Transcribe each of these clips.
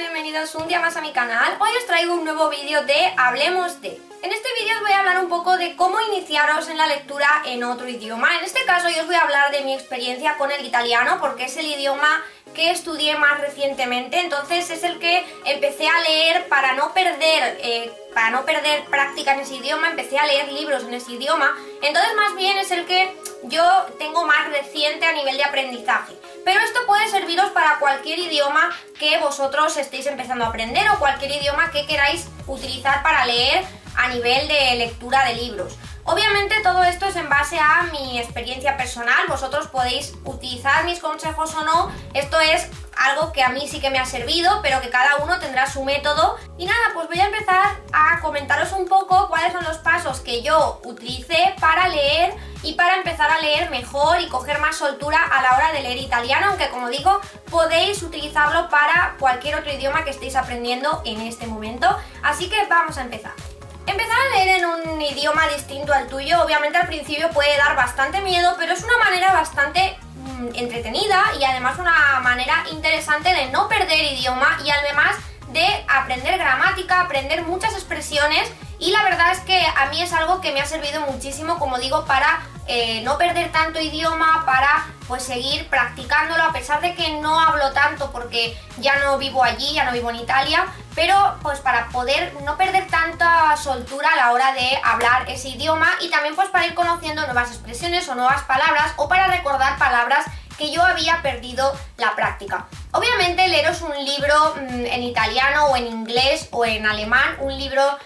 Bienvenidos un día más a mi canal. Hoy os traigo un nuevo vídeo de Hablemos de. En este vídeo os voy a hablar un poco de cómo iniciaros en la lectura en otro idioma. En este caso yo os voy a hablar de mi experiencia con el italiano porque es el idioma que estudié más recientemente, entonces es el que empecé a leer para no perder práctica en ese idioma. Empecé a leer libros en ese idioma, entonces más bien es el que yo tengo más reciente a nivel de aprendizaje. Pero esto puede serviros para cualquier idioma que vosotros estéis empezando a aprender o cualquier idioma que queráis utilizar para leer a nivel de lectura de libros. Obviamente todo esto es en base a mi experiencia personal, vosotros podéis utilizar mis consejos o no, esto es algo que a mí sí que me ha servido, pero que cada uno tendrá su método. Y nada, pues voy a empezar a comentaros un poco cuáles son los pasos que yo utilicé para leer y para empezar a leer mejor y coger más soltura a la hora de leer italiano, aunque como digo, podéis utilizarlo para cualquier otro idioma que estéis aprendiendo en este momento. Así que vamos a empezar. Empezar a leer en un idioma distinto al tuyo, obviamente al principio puede dar bastante miedo, pero es una manera bastante entretenida y además una manera interesante de no perder idioma y además de aprender gramática, aprender muchas expresiones, y la verdad es que a mí es algo que me ha servido muchísimo, como digo, para no perder tanto idioma, para pues seguir practicándolo a pesar de que no hablo tanto porque ya no vivo allí, ya no vivo en Italia, pero pues para poder no perder tanta soltura a la hora de hablar ese idioma y también pues para ir conociendo nuevas expresiones o nuevas palabras o para recordar palabras que yo había perdido la práctica. Obviamente leeros un libro en italiano o en inglés o en alemán, un libro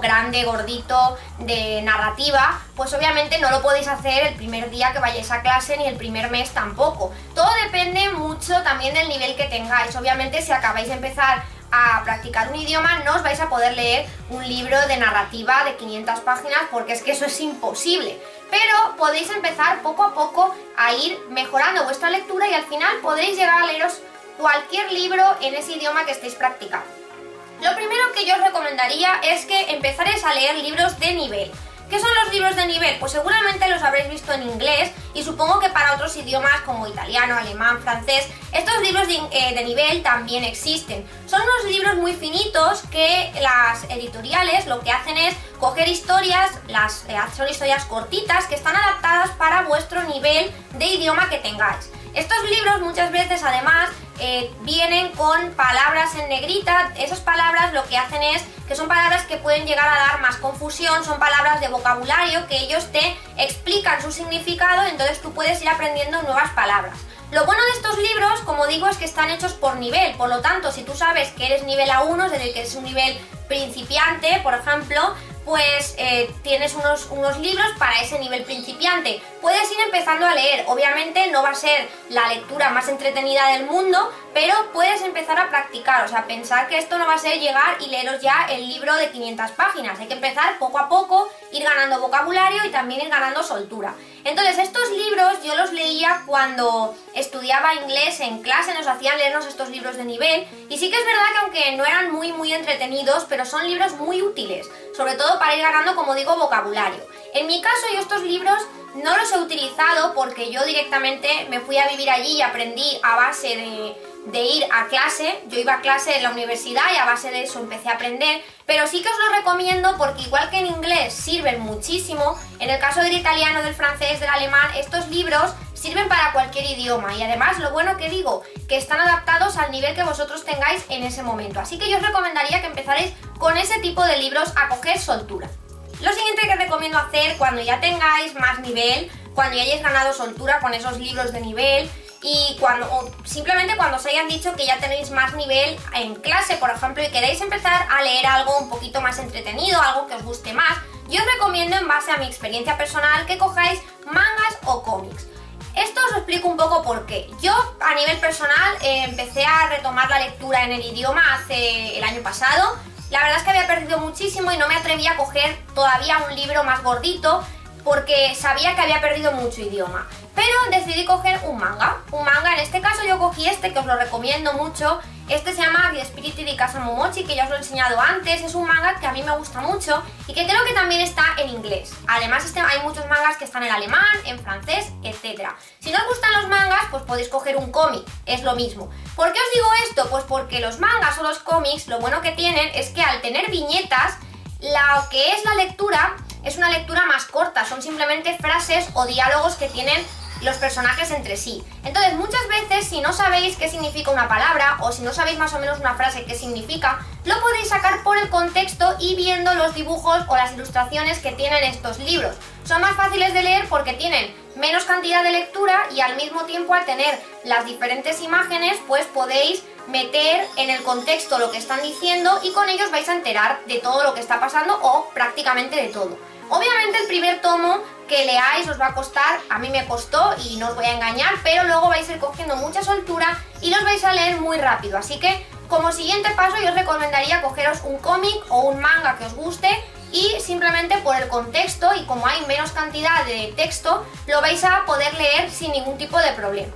grande, gordito, de narrativa, pues obviamente no lo podéis hacer el primer día que vayáis a clase ni el primer mes tampoco. Todo depende mucho también del nivel que tengáis. Obviamente si acabáis de empezar a practicar un idioma no os vais a poder leer un libro de narrativa de 500 páginas porque es que eso es imposible. Pero podéis empezar poco a poco a ir mejorando vuestra lectura y al final podréis llegar a leeros cualquier libro en ese idioma que estéis practicando. Lo primero que yo os recomendaría es que empezaréis a leer libros de nivel. ¿Qué son los libros de nivel? Pues seguramente los habréis visto en inglés y supongo que para otros idiomas como italiano, alemán, francés, estos libros de nivel también existen. Son unos libros muy finitos que las editoriales lo que hacen es coger historias, son historias cortitas que están adaptadas para vuestro nivel de idioma que tengáis. Estos libros muchas veces además vienen con palabras en negrita. Esas palabras lo que hacen es que son palabras que pueden llegar a dar más confusión, son palabras de vocabulario que ellos te explican su significado, entonces tú puedes ir aprendiendo nuevas palabras. Lo bueno de estos libros, como digo, es que están hechos por nivel, por lo tanto, si tú sabes que eres nivel A1, es decir, que eres un nivel principiante, por ejemplo, pues tienes unos libros para ese nivel principiante. Puedes ir empezando a leer, obviamente no va a ser la lectura más entretenida del mundo, pero puedes empezar a practicar, o sea, pensar que esto no va a ser llegar y leeros ya el libro de 500 páginas, hay que empezar poco a poco, ir ganando vocabulario y también ir ganando soltura. Entonces estos libros yo los leía cuando estudiaba inglés en clase, nos hacían leernos estos libros de nivel y sí que es verdad que aunque no eran muy entretenidos, pero son libros muy útiles, sobre todo para ir ganando, como digo, vocabulario. En mi caso yo estos libros no los he utilizado porque yo directamente me fui a vivir allí y aprendí a base de ir a clase. Yo iba a clase en la universidad y a base de eso empecé a aprender, pero sí que os lo recomiendo porque igual que en inglés sirven muchísimo, en el caso del italiano, del francés, del alemán, estos libros sirven para cualquier idioma y además lo bueno que digo, que están adaptados al nivel que vosotros tengáis en ese momento. Así que yo os recomendaría que empezaréis con ese tipo de libros a coger soltura. Lo siguiente que recomiendo hacer cuando ya tengáis más nivel, cuando ya hayáis ganado soltura con esos libros de nivel y simplemente cuando os hayan dicho que ya tenéis más nivel en clase, por ejemplo, y queréis empezar a leer algo un poquito más entretenido, algo que os guste más, yo os recomiendo en base a mi experiencia personal que cojáis mangas o cómics. Esto os explico un poco por qué. Yo a nivel personal empecé a retomar la lectura en el idioma el año pasado. La verdad es que había perdido muchísimo y no me atrevía a coger todavía un libro más gordito porque sabía que había perdido mucho idioma. pero decidí coger un manga. En este caso yo cogí este, que os lo recomiendo mucho. Este se llama The Spirit di Casa Momochi, que ya os lo he enseñado antes. Es un manga que a mí me gusta mucho y que creo que también está en inglés. Además hay muchos mangas que están en alemán, en francés, etc. Si no os gustan los mangas, pues podéis coger un cómic, es lo mismo. ¿Por qué os digo esto? Pues porque los mangas o los cómics, lo bueno que tienen es que al tener viñetas, lo que es la lectura es una lectura más corta, son simplemente frases o diálogos que tienen los personajes entre sí. Entonces muchas veces, si no sabéis qué significa una palabra o si no sabéis más o menos una frase qué significa, lo podéis sacar por el contexto y viendo los dibujos o las ilustraciones que tienen estos libros. Son más fáciles de leer porque tienen menos cantidad de lectura y al mismo tiempo, al tener las diferentes imágenes, pues podéis meter en el contexto lo que están diciendo y con ellos vais a enterar de todo lo que está pasando o prácticamente de todo. Obviamente el primer tomo que leáis os va a costar, a mí me costó y no os voy a engañar, pero luego vais a ir cogiendo mucha soltura y los vais a leer muy rápido. Así que como siguiente paso yo os recomendaría cogeros un cómic o un manga que os guste y simplemente por el contexto y como hay menos cantidad de texto, lo vais a poder leer sin ningún tipo de problema.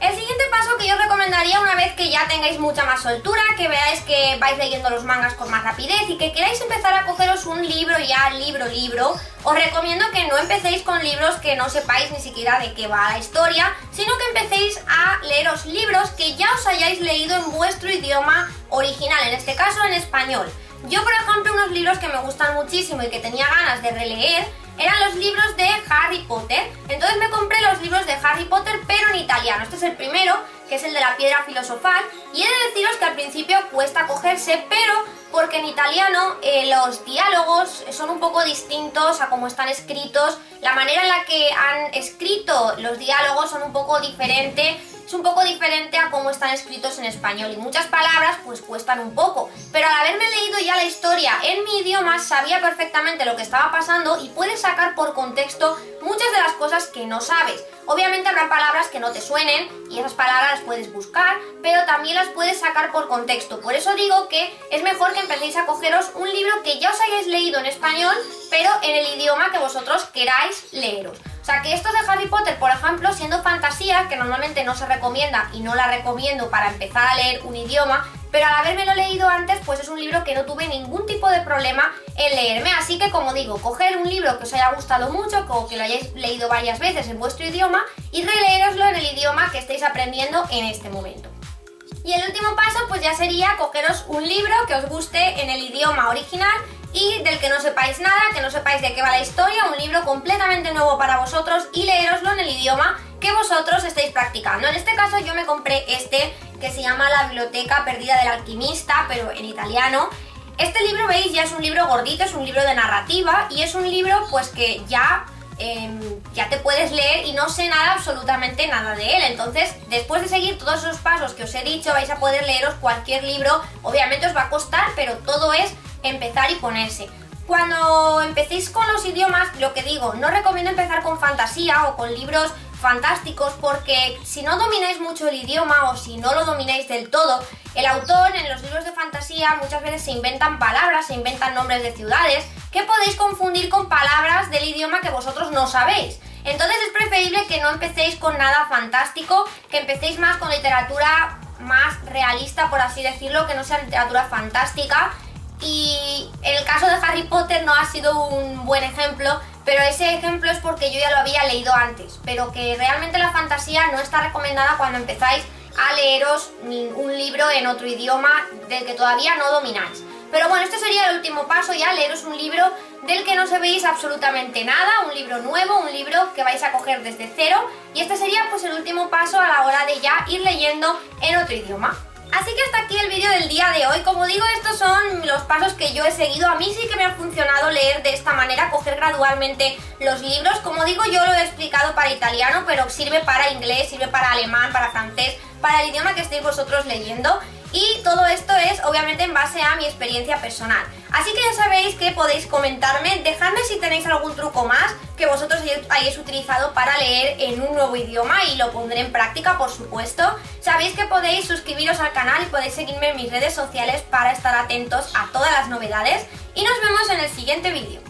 El siguiente paso que yo os recomendaría, una vez que ya tengáis mucha más soltura, que veáis que vais leyendo los mangas con más rapidez y que queráis empezar a cogeros un libro ya, libro, os recomiendo que no empecéis con libros que no sepáis ni siquiera de qué va la historia, sino que empecéis a leeros libros que ya os hayáis leído en vuestro idioma original, en este caso en español. Yo, por ejemplo, unos libros que me gustan muchísimo y que tenía ganas de releer eran los libros de Harry Potter. Entonces me compré los libros de Harry Potter, pero en italiano. Este es el primero, que es el de la piedra filosofal, y he de deciros que al principio cuesta cogerse, pero porque en italiano los diálogos son un poco distintos a cómo están escritos. La manera en la que han escrito los diálogos son un poco diferente. Es un poco diferente a cómo están escritos en español y muchas palabras pues cuestan un poco, pero al haberme leído ya la historia en mi idioma sabía perfectamente lo que estaba pasando y puedes sacar por contexto muchas de las cosas que no sabes. Obviamente habrá palabras que no te suenen y esas palabras las puedes buscar, pero también las puedes sacar por contexto. Por eso digo que es mejor que empecéis a cogeros un libro que ya os hayáis leído en español, pero en el idioma que vosotros queráis leeros. O sea que estos de Harry Potter, por ejemplo, siendo fantasía, que normalmente no se recomienda y no la recomiendo para empezar a leer un idioma, pero al habérmelo leído antes, pues es un libro que no tuve ningún tipo de problema en leerme. Así que, como digo, coger un libro que os haya gustado mucho o que lo hayáis leído varias veces en vuestro idioma y releéroslo en el idioma que estéis aprendiendo en este momento. Y el último paso pues ya sería cogeros un libro que os guste en el idioma original y del que no sepáis nada, que no sepáis de qué va la historia, un libro completamente nuevo para vosotros y leeroslo en el idioma que vosotros estéis practicando. En este caso yo me compré este que se llama La biblioteca perdida del alquimista, pero en italiano. Este libro, veis, ya es un libro gordito, es un libro de narrativa y es un libro pues que ya te puedes leer y no sé nada, absolutamente nada de él. Entonces, después de seguir todos esos pasos que os he dicho, vais a poder leeros cualquier libro. Obviamente os va a costar, pero todo es empezar y ponerse. Cuando empecéis con los idiomas, lo que digo, no recomiendo empezar con fantasía o con libros fantásticos porque si no domináis mucho el idioma o si no lo domináis del todo, el autor en los libros de fantasía muchas veces se inventan palabras, se inventan nombres de ciudades que podéis confundir con palabras del idioma que vosotros no sabéis. Entonces es preferible que no empecéis con nada fantástico, que empecéis más con literatura más realista, por así decirlo, que no sea literatura fantástica. Y el caso de Harry Potter no ha sido un buen ejemplo, pero ese ejemplo es porque yo ya lo había leído antes, pero que realmente la fantasía no está recomendada cuando empezáis a leeros un libro en otro idioma del que todavía no domináis. Pero bueno, este sería el último paso ya, leeros un libro del que no sabéis absolutamente nada, un libro nuevo, un libro que vais a coger desde cero, y este sería pues el último paso a la hora de ya ir leyendo en otro idioma. Así que hasta aquí el vídeo del día de hoy. Como digo, estos son los pasos que yo he seguido. A mí sí que me ha funcionado leer de esta manera, coger gradualmente los libros. Como digo, yo lo he explicado para italiano, pero sirve para inglés, sirve para alemán, para francés, para el idioma que estéis vosotros leyendo. Y todo esto es obviamente en base a mi experiencia personal. Así que ya sabéis que podéis comentarme, dejadme si tenéis algún truco más que vosotros hayáis utilizado para leer en un nuevo idioma y lo pondré en práctica, por supuesto. Sabéis que podéis suscribiros al canal y podéis seguirme en mis redes sociales para estar atentos a todas las novedades y nos vemos en el siguiente vídeo.